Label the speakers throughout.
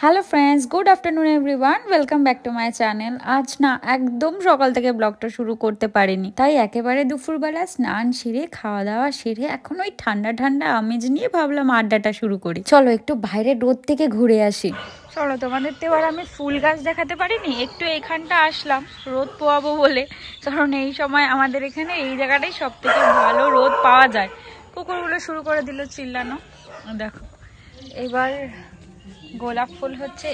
Speaker 1: Hello friends, good afternoon everyone, welcome back to my channel. আজ না একদম সকাল থেকে ব্লগটা শুরু করতে পারিনি, তাই একেবারে দুপুরবেলা স্নান সেরে খাওয়া দাওয়া সেরে এখন ওই ঠান্ডা ঠান্ডা আমেজ নিয়ে ভাবলাম আড্ডাটা শুরু করি। চলো একটু বাইরে রোদ থেকে ঘুরে আসি। চলো, তোমাদের তো এবার আমি ফুল গাছ দেখাতে পারিনি, একটু এইখানটা আসলাম রোদ পোয়াবো বলে, কারণ এই সময় আমাদের এখানে এই জায়গাটাই সব থেকে ভালো রোদ পাওয়া যায়। কুকুরগুলো শুরু করে দিল চিল্লানো। দেখো এবার গোলাপ ফুল হচ্ছে,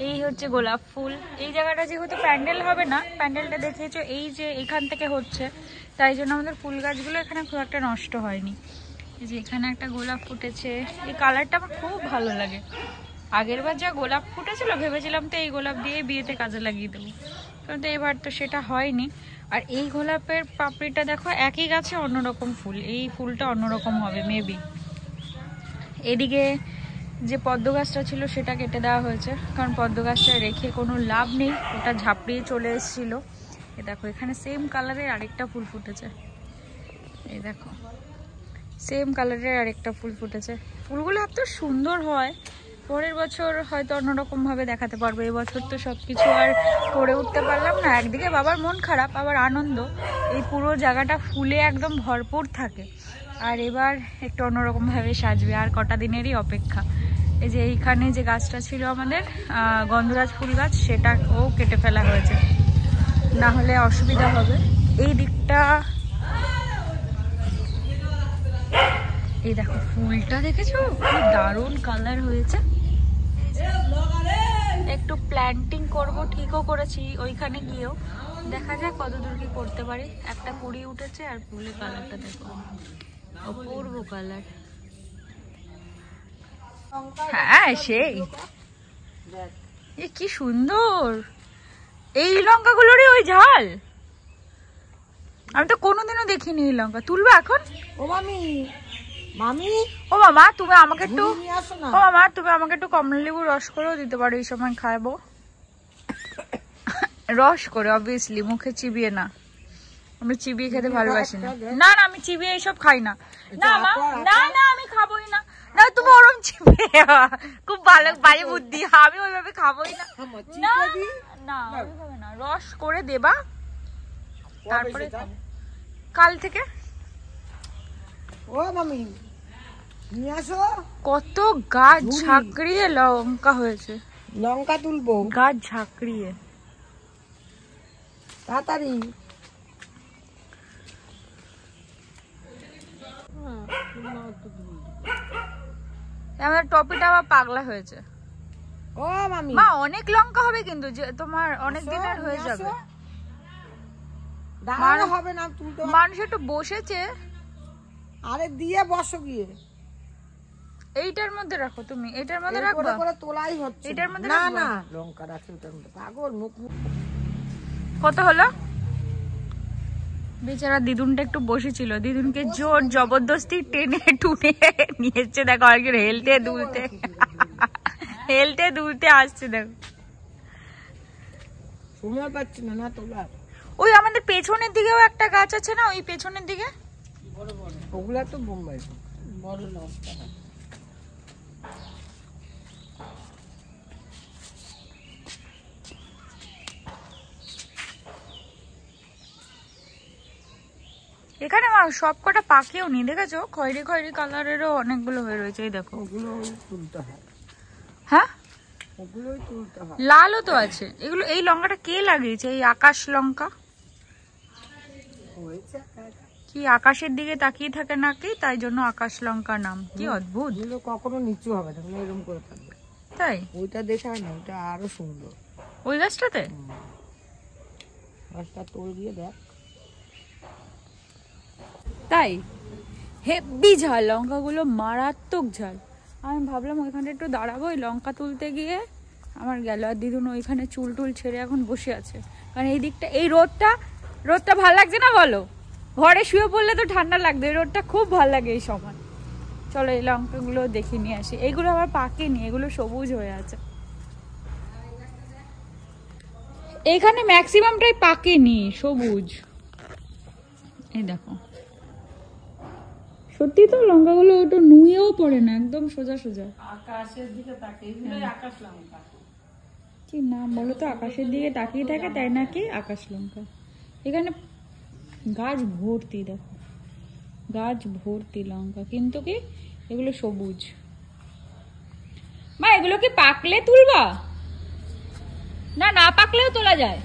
Speaker 1: এই হচ্ছে গোলাপ ফুল। এই জায়গাটা যেহেতু প্যান্ডেল হবে না, প্যান্ডেলটা দেখেছো এই যে এখান থেকে হচ্ছে, তাই জন্য আমাদের ফুল গাছগুলো এখানে খুব একটা নষ্ট হয়নি। এই যে এখানে একটা গোলাপ ফুটেছে, এই কালারটা আমার খুব ভালো লাগে। আগের বার যা গোলাপ ফুটেছিল ভেবেছিলাম তো এই গোলাপ দিয়ে বিয়েতে কাজে লাগিয়ে দেবো, কিন্তু এবার তো সেটা হয়নি। আর এই গোলাপের পাপড়িটা দেখো, একই গাছে অন্যরকম ফুল, এই ফুলটা অন্যরকম হবে মেবি। এদিকে যে পদ্ম গাছটা ছিল সেটা কেটে দেওয়া হয়েছে, কারণ পদ্ম গাছটা রেখে কোনো লাভ নেই, ওটা ঝাপড়িয়ে চলে এসেছিলো। এ দেখো এখানে সেম কালারের আরেকটা ফুল ফুটেছে, এই দেখো সেম কালারের আরেকটা ফুল ফুটেছে। ফুলগুলো এত সুন্দর হয়, পরের বছর হয়তো অন্যরকম ভাবে দেখাতে পারবো। এবছর তো সব কিছু আর করে উঠতে পারলাম না, একদিকে বাবার মন খারাপ আবার আনন্দ, এই পুরো জায়গাটা ফুলে একদম ভরপুর থাকে। আর এবার একটু অন্যরকম ভাবে সাজবে, আর কটা দিনেরই অপেক্ষা। এই যে এইখানে যে গাছটা ছিল আমাদের গন্ধরাজ ফুল গাছ, সেটাও কেটে ফেলা হয়েছে, না হলে অসুবিধা হবে। এই দিকটা এই দেখো ফুলটা দেখেছো, কি দারুণ কালার হয়েছে। একটু প্ল্যান্টিং করব, ঠিকও করেছি ওইখানে গিয়েও, দেখা যাক কতদূর কি করতে পারি। একটা কুড়ি উঠেছে আর ফুলের কালারটা দেখো, অপূর্ব কালার। হ্যাঁ সেই, এ কি সুন্দর, এই লঙ্কাগুলোরই ওই ঝাল। আমি তো কোনোদিনও দেখিনি এই লঙ্কা। তুলবো এখন?
Speaker 2: ও মামি, মামি
Speaker 1: ও মামা তুমি আমাকে একটু, ও মামা তুমি আমাকে একটু কমলা লেবু রস করেও দিতে পারো, এই সময় খাবো। রস করে অবভিয়াসলি, মুখে চিবিয়ে না, আমরা চিবিয়ে খেতে ভালোবাসি না। না না, আমি চিবিয়ে এইসব খাই না। না মা, না না আমি খাবোই না। না তুমি ওরম চিবিয়ে, খুব ভালো বাজে বুদ্ধি, আমি ওইভাবে খাবোই না। না না ওইভাবে না, রস করে দেবা তারপরে কাল থেকে।
Speaker 2: ও মামি নিয়ে আসো,
Speaker 1: কত গাছ ঝাঁকড়িয়ে লঙ্কা হয়েছে,
Speaker 2: লঙ্কা তুলবো,
Speaker 1: গাছ ঝাঁকড়িয়ে
Speaker 2: তাড়াতাড়ি।
Speaker 1: আমাদের টপিটা আবার পাগলা হয়েছে।
Speaker 2: ও মামি
Speaker 1: মা অনেক লঙ্কা হবে কিন্তু, যে তোমার অনেক দিনের হয়ে যাবে।
Speaker 2: দাঁড়ানো হবে না, তুলতে
Speaker 1: মানুষ একটু বসেছে।
Speaker 2: আরে দিয়ে বসো গিয়ে,
Speaker 1: এইটার মধ্যে রাখো, তুমি এটার মধ্যে রাখো,
Speaker 2: করে তোলাই হচ্ছে।
Speaker 1: এটার মধ্যে
Speaker 2: না
Speaker 1: রাখবো?
Speaker 2: না লঙ্কা রাখছি ওটার মধ্যে, পাগল মুখ।
Speaker 1: কত হলো? বেচারা দিদুনটা একটু বসেছিল, দিদুনকে জোর জবরদস্তি টেনে টুনে নিয়েছে। দেখো আরেকজন হেলতে দুলতে হেলতে দুলতে আসছে, দেখো
Speaker 2: সময় পাচ্ছি না, না তোলা।
Speaker 1: ওই আমাদের পেছনের দিকেও একটা গাছ আছে না, ওই পেছনের দিকে,
Speaker 2: ওগুলা তো বোম্বাই বড় লঙ্কা।
Speaker 1: এখানে সব কটা পাকেও নি, দেখেছো খয়েরি খয়েরি কালারেরও অনেকগুলো হয়ে রয়েছে। এই দেখো,
Speaker 2: ওগুলো তুলতে হয়।
Speaker 1: হ্যাঁ
Speaker 2: ওগুলোই তুলতে হয়।
Speaker 1: লালও তো আছে এগুলো। এই লঙ্কাটা কে লাগিয়েছে? এই আকাশ লঙ্কা কি আকাশের দিকে তাকিয়ে থাকে নাকি, তাই জন্য আকাশ লঙ্কা নাম। কি অদ্ভুত,
Speaker 2: কখনো নিচু হবে না, এরকম করে থাকবে।
Speaker 1: তাই
Speaker 2: ওইটা দেখায় না, ওইটা আরো সুন্দর।
Speaker 1: ওই গাছটাতে
Speaker 2: গাছটা তোল দিয়ে দেখ,
Speaker 1: তাই হেব্বি ঝাল লঙ্কাগুলো, মারাত্মক ঝাল। আমি ভাবলাম ওইখানে একটু দাঁড়াবো, ওই লঙ্কা তুলতে গিয়ে আমার গেল। আর দিদুন ওইখানে চুল টুল ছেড়ে এখন বসে আছে, কারণ এই দিকটা এই রোদটা ভাল লাগছে না বলো? ঘরে শুয়ে পড়লে তো ঠান্ডা লাগবে, এই রোদটা খুব ভাল লাগে এই সময়। চলো এই লঙ্কাগুলো দেখে নিয়ে আসি। এইগুলো আবার পাকেনি, এগুলো সবুজ হয়ে আছে। এইখানে ম্যাক্সিমামটাই পাকেনি, সবুজ। এই দেখো সত্যি তো লঙ্কাগুলো ওটা নুয়েও পড়ে না, একদম সোজা সোজা।
Speaker 2: আকাশের দিকে তাকিয়ে, এগুলোই আকাশ লঙ্কা।
Speaker 1: কি নাম বলো তো, আকাশের দিকে তাকিয়ে থাকে তাই নাকি আকাশ লঙ্কা। এখানে গাছ ভর্তি, দেখো গাছ ভর্তি লঙ্কা, কিন্তু কি এগুলো সবুজ। মা এগুলো কি পাকলে তুলবা? না, না পাকলেও তোলা যায়।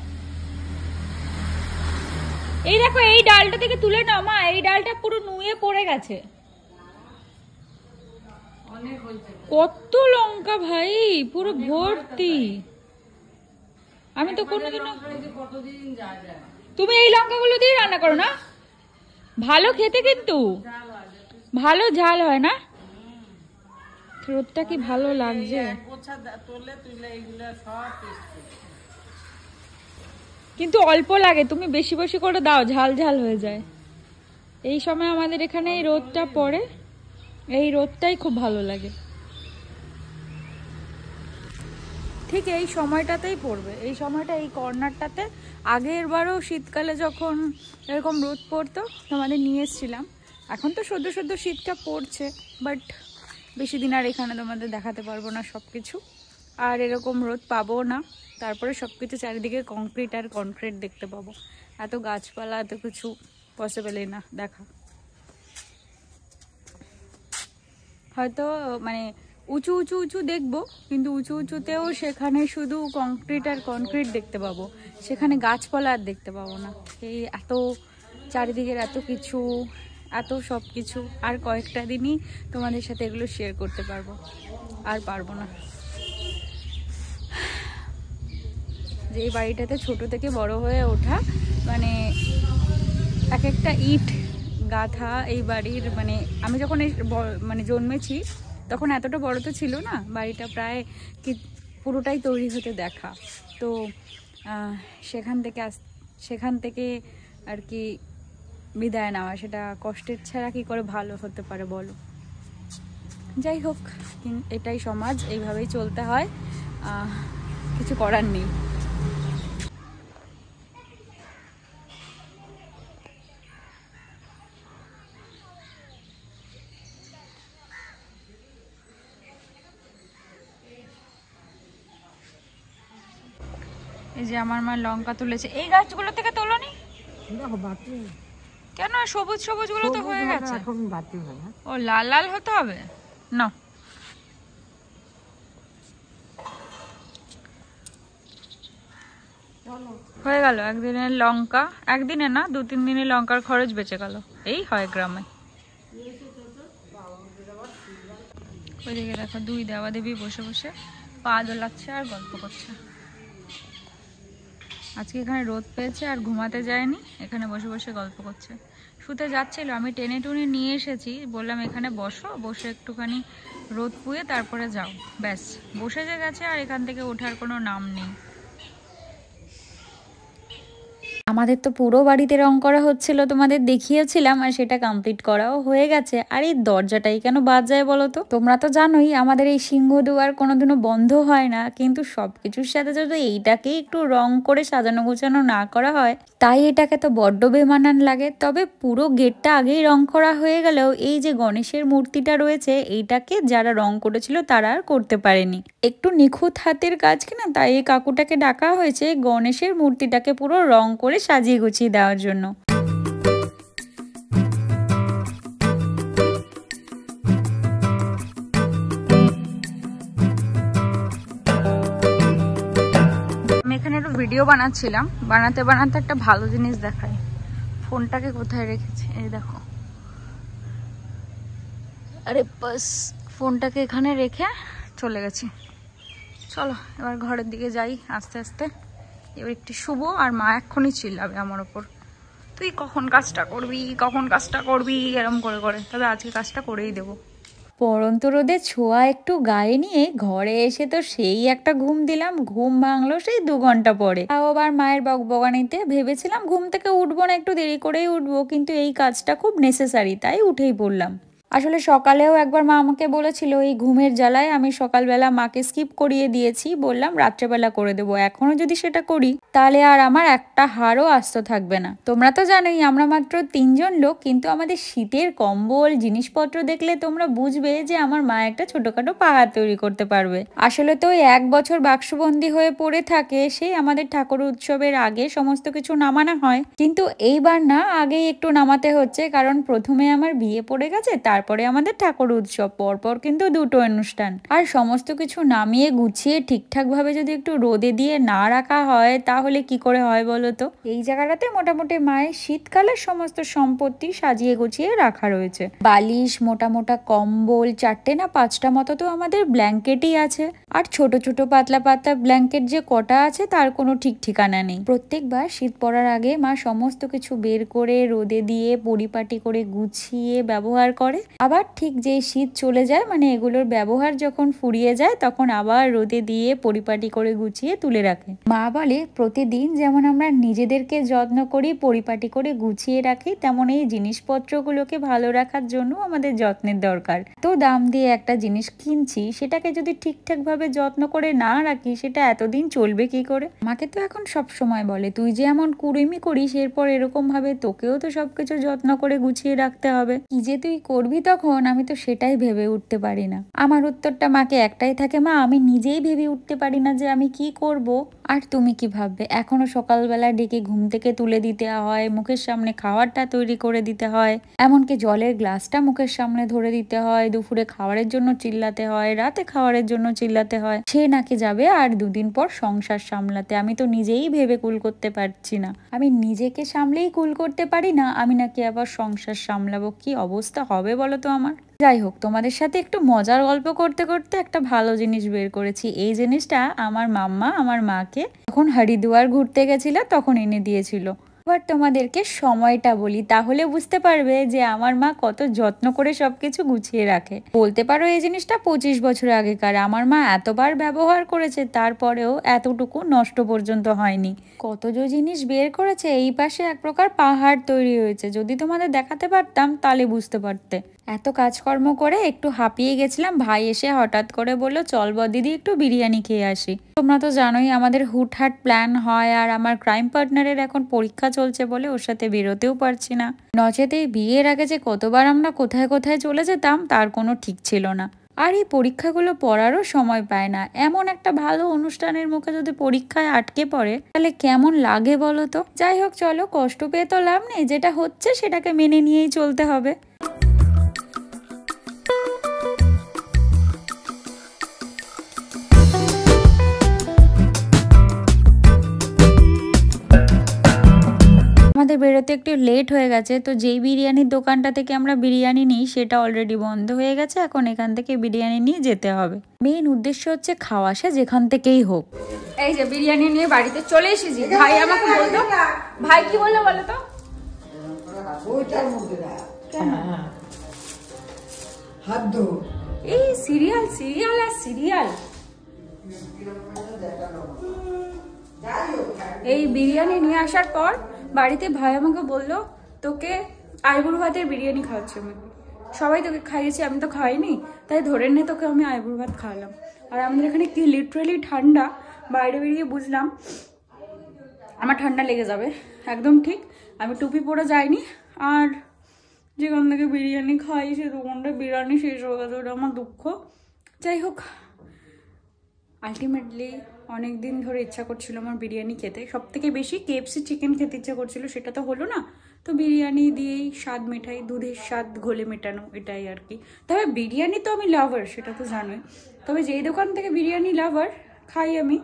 Speaker 1: এই দেখো এই ডালটা থেকে তুলে নাও মা, এই ডালটা পুরো নুয়ে পড়ে গেছে। কত লঙ্কা ভাই, পুরো ভর্তি। আমি তো কোনোদিনও, তুমি এই লঙ্কাগুলো দিয়ে রান্না করো না? ভালো খেতে, কিন্তু ভালো ঝাল হয় না? রোদটা কি ভালো লাগছে, কিন্তু অল্প লাগে, তুমি বেশি বেশি করে দাও, ঝাল ঝাল হয়ে যায়। এই সময় আমাদের এখানে এই রোদটা পড়ে, এই রোদটাই খুব ভালো লাগে। ঠিক এই সময়টাতেই পড়বে, এই সময়টা এই কর্নারটাতে। আগের বারও শীতকালে যখন এরকম রোদ পড়তো তোমাদের নিয়ে এসেছিলাম। এখন তো সদ্য সদ্য শীতটা পড়ছে, বাট বেশি দিন আর এখানে তোমাদের দেখাতে পারবো না সব কিছু, আর এরকম রোদ পাবো না। তারপরে সব কিছু চারিদিকে কংক্রিট আর কনক্রিট দেখতে পাবো, এত গাছপালা এত কিছু পসিবলই না দেখা। হয়তো মানে উঁচু উঁচু উঁচু দেখবো, কিন্তু উঁচু উঁচুতেও সেখানে শুধু কংক্রিট আর কনক্রিট দেখতে পাবো, সেখানে গাছপালা আর দেখতে পাবো না। এই এত চারিদিকের এত কিছু, এত সব কিছু, আর কয়েকটা দিনই তোমাদের সাথে এগুলো শেয়ার করতে পারবো, আর পারবো না। যে এই বাড়িটাতে ছোট থেকে বড় হয়ে ওঠা, মানে এক একটা ইট গাঁথা এই বাড়ির। মানে আমি যখন মানে জন্মেছি তখন এতটা বড় তো ছিল না বাড়িটা, প্রায় কি পুরোটাই তৈরি হতে দেখা। তো সেখান থেকে আর কি বিদায় নেওয়া, সেটা কষ্টের ছাড়া কি করে ভালো হতে পারে বলো। যাই হোক, এটাই সমাজ, এইভাবেই চলতে হয়, কিছু করার নেই। এই যে আমার মা লঙ্কা তুলেছে, এই গাছগুলো থেকে তোলোনি কেন? সবুজ সবুজ গুলো তো হয়ে গেছে, ও লাল লাল হতে হবে না? হয়ে গেল একদিনের লঙ্কা, একদিনে না 2-3 দিনের লঙ্কার খরচ বেঁচে গেল। এই হয় গ্রামে। ওইদিকে দেখো দুই দেওয়া দেবী বসে বসে পা দোলাচ্ছে আর গল্প করছে। আজকে এখানে রোদ পেয়েছে আর ঘুমাতে যায়নি, এখানে বসে বসে গল্প করছে। শুতে যাচ্ছিল, আমি টেনে টুনে নিয়ে এসেছি, বললাম এখানে বসো, বসে একটুখানি রোদ পুয়ে তারপরে যাও। ব্যাস বসে যে গেছে, আর এখান থেকে ওঠার কোনো নাম নেই। আমাদের তো পুরো বাড়িতে রং করা হচ্ছিল, তোমাদের দেখিয়েছিলাম, আর সেটা কমপ্লিট করাও হয়ে গেছে। আর এই দরজাটাই কেন বাদ যায় বলো তো? তোমরা তো জানোই আমাদের এই সিংহদুয়ার কোনোদিনও বন্ধ হয় না, কিন্তু সবকিছুর সাথে যদি এইটাকে একটু রং করে সাজানো গোছানো না করা হয়, তাই এটাকে তো বড্ড বেমানান লাগে। তবে পুরো গেটটা আগেই রং করা হয়ে গেলেও এই যে গণেশের মূর্তিটা রয়েছে, এইটাকে যারা রং করেছিল তারা আর করতে পারেনি। একটু নিখুঁত হাতের কাজ কিনা, তাই এই কাকুটাকে ডাকা হয়েছে গণেশের মূর্তিটাকে পুরো রং করে সাজিয়ে গুছিয়ে দেওয়ার জন্য। আমি এখানে একটু ভিডিও বানাচ্ছিলাম, বানাতে বানাতে একটা ভালো জিনিস দেখাই। ফোনটাকে কোথায় রেখেছি, এই দেখো। আরে বাস, ফোনটাকে এখানে রেখে চলে গেছি। চলো এবার ঘরের দিকে যাই আস্তে আস্তে। এবার একটু শুভ আর মা এক্ষুনি চিল্লাবে আমার ওপর, তুই কখন কাজটা করবি, কখন কাজটা করবি, এরম করে করে। তবে আজকে কাজটা করেই দেবো। পরন্ত রোদের ছোঁয়া একটু গায়ে নিয়ে ঘরে এসে তো সেই একটা ঘুম দিলাম, ঘুম ভাঙলো সেই 2 ঘন্টা পরে। তাও আবার মায়ের বকবকানিতে। ভেবেছিলাম ঘুম থেকে উঠবো না, একটু দেরি করেই উঠবো, কিন্তু এই কাজটা খুব নেসেসারি, তাই উঠেই পড়লাম। আসলে সকালেও একবার মা আমাকে বলেছিল, এই ঘুমের জ্বালায় আমি সকালবেলা মাকে স্কিপ করিয়ে দিয়েছি, বললাম রাত্রেবেলা করে দেবো। এখনো যদি সেটা করি তাহলে আর আমার একটা হাড়ও আস্ত থাকবে না। তোমরা তো জানোই আমরা মাত্র 3জন লোক, কিন্তু আমাদের শীতের কম্বল জিনিসপত্র দেখলে তোমরা বুঝবে যে আমার মা একটা ছোটখাটো পাহাড় তৈরি করতে পারবে। আসলে তো ওই 1 বছর বাক্সবন্দি হয়ে পড়ে থাকে, সেই আমাদের ঠাকুর উৎসবের আগে সমস্ত কিছু নামানো হয়, কিন্তু এইবার না আগেই একটু নামাতে হচ্ছে, কারণ প্রথমে আমার বিয়ে পড়ে গেছে, তারপরে আমাদের ঠাকুর উৎসব, পরপর কিন্তু দুটো অনুষ্ঠান। আর সমস্ত কিছু নামিয়ে গুছিয়ে ঠিকঠাক ভাবে যদি একটু রোদে দিয়ে না রাখা হয় তাহলে কি করে হয় বলো তো। এই জায়গাটাতে মোটামুটি মায়ের শীতকালের সমস্ত সম্পত্তি সাজিয়ে গুছিয়ে রাখা রয়েছে। বালিশ, মোটা মোটা কম্বল 4টে না 5টা মতো তো আমাদের ব্ল্যাঙ্কেটই আছে। আর ছোট ছোট পাতলা পাতলা ব্ল্যাঙ্কেট যে কটা আছে তার কোনো ঠিক ঠিকানা নেই। প্রত্যেকবার শীত পড়ার আগে মা সমস্ত কিছু বের করে রোদে দিয়ে পরিপাটি করে গুছিয়ে ব্যবহার করে, আবার ঠিক যে শীত চলে যায়, মানে এগুলোর ব্যবহার যখন ফুরিয়ে যায় তখন আবার রোদে দিয়ে পরিপাটি করে গুছিয়ে তুলে রাখে। মা বলে প্রতিদিন যেমন আমরা নিজেদেরকে যত্ন করি, পরিপাটি করে গুছিয়ে রাখি, তেমন এই জিনিসপত্রগুলোকে ভালো রাখার জন্য আমাদের যত্নের দরকার। তো দাম দিয়ে একটা জিনিস কিনছি, সেটাকে যদি ঠিকঠাক ভাবে যত্ন করে না রাখি সেটা এতদিন চলবে কি করে। আমাকে তো এখন সব সময় বলে, তুই যে এমন কুড়েমি করিস এরপর এরকম ভাবে তোকেও তো সবকিছু যত্ন করে গুছিয়ে রাখতে হবে। কি যে তুই করবি তখন, আমি তো সেটাই ভেবে উঠতে পারি না। আমার উত্তরটা মাকে একটাই থাকে, মা আমি নিজেই ভেবে উঠতে পারি না যে আমি কি করব, আর তুমি কি ভাববে। এখনো সকালবেলা ডেকে ঘুম থেকে তুলে দিতে হয়, মুখের সামনে খাবারটা তৈরি করে দিতে হয়, এমনকি জলের গ্লাসটা মুখের সামনে ধরে দিতে হয়, দুপুরে খাবারের জন্য চিল্লাতে হয়, রাতে খাবারের জন্য চিল্লাতে হয়। সে নাকি যাবে আর 2 দিন পর সংসার সামলাতে। আমি তো নিজেই ভেবে কুল করতে পারছি না। আমি নিজেকে সামলেই কুল করতে পারি না, আমি নাকি আবার সংসার সামলাবো। কি অবস্থা হবে বলো তো আমার। যাই হোক, তোমাদের সাথে একটু মজার গল্প করতে করতে একটা ভালো জিনিস বের করেছি। এই জিনিসটা আমার মাম্মা আমার মাকে যখন হরিদ্বার ঘুরতে গেছিল তখন এনে দিয়েছিল। এবার তোমাদেরকে সময়টা বলি, তাহলে বুঝতে পারবে যে আমার মা কত যত্ন করে সবকিছু গুছিয়ে রাখে। বলতে পারো এই জিনিসটা 25 বছর আগেকার। আমার মা এতবার ব্যবহার করেছে, তারপরেও এতটুকু নষ্ট পর্যন্ত হয়নি। কত যে জিনিস বের করেছে, এই পাশে এক প্রকার পাহাড় তৈরি হয়েছে। যদি তোমাদের দেখাতে পারতাম তাহলে বুঝতে পারতে। এত কাজকর্ম করে একটু হাঁপিয়ে গেছিলাম, ভাই এসে হঠাৎ করে বললো চল দিদি একটু বিরিয়ানি খেয়ে আসি। তোমরা তো জানোই আমাদের হুটহাট প্ল্যান হয়, আর আমার ক্রাইম পার্টনারের এখন পরীক্ষা চলছে বলে ওর সাথে বেরোতেও পারছি না। নচেতে বিয়ের আগে যে কতবার আমরা কোথায় কোথায় চলে যেতাম তার কোনো ঠিক ছিল না। আর এই পরীক্ষাগুলো পড়ারও সময় পায় না। এমন একটা ভালো অনুষ্ঠানের মুখে যদি পরীক্ষায় আটকে পড়ে তাহলে কেমন লাগে বলো তো। যাই হোক, চলো কষ্ট পেয়ে তো লাভ নেই, যেটা হচ্ছে সেটাকে মেনে নিয়েই চলতে হবে। আমাদের বেরোতে একটু লেট হয়ে গেছে, তো যেই বিরিয়ানির দোকানটা থেকে আমরা বিরিয়ানি নিই সেটা অলরেডি বন্ধ হয়ে গেছে। এখন এখান থেকে বিরিয়ানি নিয়ে যেতে হবে। মেইন উদ্দেশ্য হচ্ছে খাওয়া, সে যেখান থেকেই হোক।
Speaker 3: এই যে বিরিয়ানি নিয়ে বাড়িতে চলে এসেছি। ভাই আমাকে বলতো, ভাই কি বললো বলো তো? এই সিরিয়াল সিরিয়াল আর সিরিয়াল। এই বিরিয়ানি নিয়ে আসার পর বাড়িতে ভাই আমাকে বললো তোকে আইবুড়ো ভাতের বিরিয়ানি খাওয়াচ্ছে। আমাকে সবাই তোকে খাইয়েছে, আমি তো খাইনি, তাই ধরে নে তোকে আমি আইবুড়ো ভাত খাওয়ালাম। আর আমাদের এখানে কি লিটারেলি ঠান্ডা, বাইরে বেরিয়ে বুঝলাম আমার ঠান্ডা লেগে যাবে। একদম ঠিক, আমি টুপি পরে যাইনি। আর যেখান থেকে বিরিয়ানি খাই সে দোকানটা বিরিয়ানি শেষ হয়ে গেছে, ওটা আমার দুঃখ। যাই হোক, আলটিমেটলি অনেক দিন ধরে ইচ্ছা করছিল আমার বিরিয়ানি খেতে। সব থেকে বেশি KFC চিকেন খেতে ইচ্ছা করছিল, সেটা তো হলো না। তো বিরিয়ানি দিয়েই স্বাদ মেটাই, দুধের স্বাদ ঘোলে মেটানো, এটাই আর কি। তবে বিরিয়ানি তো আমি লাভার, সেটা তো জানোই। তবে যেই দোকান থেকে বিরিয়ানি লাভার খাই আমি,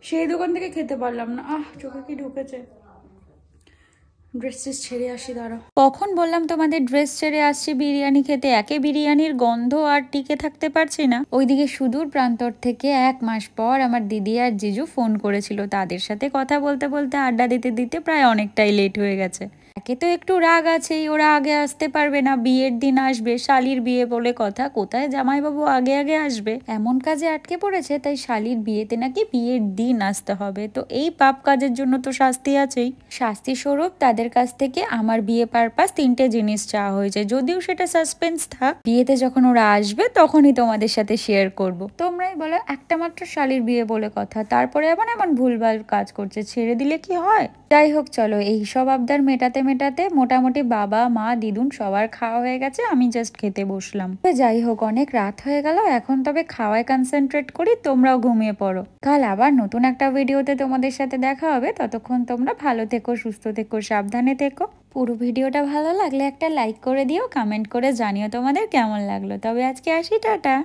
Speaker 3: সেই দোকান থেকে খেতে পারলাম না। চোখে কি ঢুকেছে। ড্রেস ছেড়ে আসি, দাঁড়াও।
Speaker 1: কখন বললাম তোমাদের ড্রেস ছেড়ে আসছি বিরিয়ানি খেতে। একে বিরিয়ানির গন্ধ আর টিকে থাকতে পারছি না। ওইদিকে সুদূর প্রান্তর থেকে 1 মাস পর আমার দিদি আর জিজু ফোন করেছিল। তাদের সাথে কথা বলতে বলতে আড্ডা দিতে দিতে প্রায় অনেকটাই লেট হয়ে গেছে। একে তো একটু রাগ আছেই, ওরা আগে আসতে পারবে না, বিয়ের দিন আসবে, শালির বিয়ে বলে কথা, কোথায় জামাইবাবু আগে আগে আসবে, এমন কাজে আটকে পড়েছে। তাই শালির বিয়েতে নাকি বিয়ের দিন আসতে হবে। তো এই পাপ কাজের জন্য তো শাস্তি আছেই। শাস্তি স্বরূপ তাদের কাছ থেকে আমার বিয়ে পারপাস 3টে জিনিস চাওয়া হয়েছে, যদিও সেটা সাসপেন্স থাক, বিয়েতে যখন ওরা আসবে তখনই তোমাদের সাথে শেয়ার করব। তোমরাই বলো, একটা মাত্র শালির বিয়ে বলে কথা, তারপরে আবার এমন ভুলভাল কাজ করছে, ছেড়ে দিলে কি হয়? যাই হোক, চলো এই সব আবদার মেটাতে মেটাতে মোটামুটি বাবা মা দিদুন সবার খাওয়া হয়ে গেছে, আমি জাস্ট খেতে বসলাম। যাই হোক, অনেক রাত হয়ে গেল, এখন তবে খাওয়ায় কনসেন্ট্রেট করি, তোমরাও ঘুমিয়ে পড়ো। কাল আবার নতুন একটা ভিডিওতে তোমাদের সাথে দেখা হবে, ততক্ষণ তোমরা ভালো থেকো, সুস্থ থেকো, সাবধানে থেকো। পুরো ভিডিওটা ভালো লাগলে একটা লাইক করে দিও, কমেন্ট করে জানিও তোমাদের কেমন লাগলো। তবে আজকে আসি, টাটা।